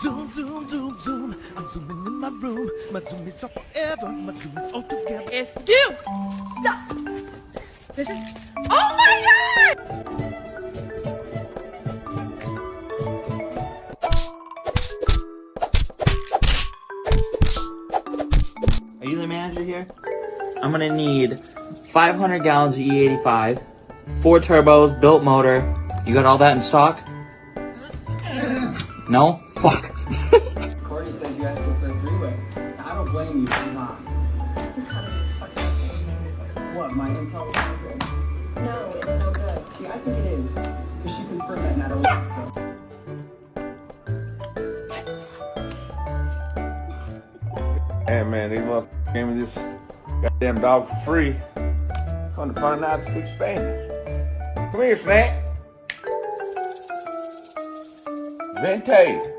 Zoom, zoom, zoom, zoom. I'm zooming in my room. My zoom is up forever. My zoom is all together. It's you! Stop! This is... Oh my God! Are you the manager here? I'm gonna need 500 gallons of E85, 4 turbos, built motor. You got all that in stock? No? Fuck. Cordy says you guys go for a three-way. I don't blame you, she's not. What, my intel is not good? No, it's no good. See, I think it is. Because she confirmed that matter what. Hey man, these motherfuckers gave me this goddamn dog for free. Come to find out, speak Spanish. Come here, Snack. Vente.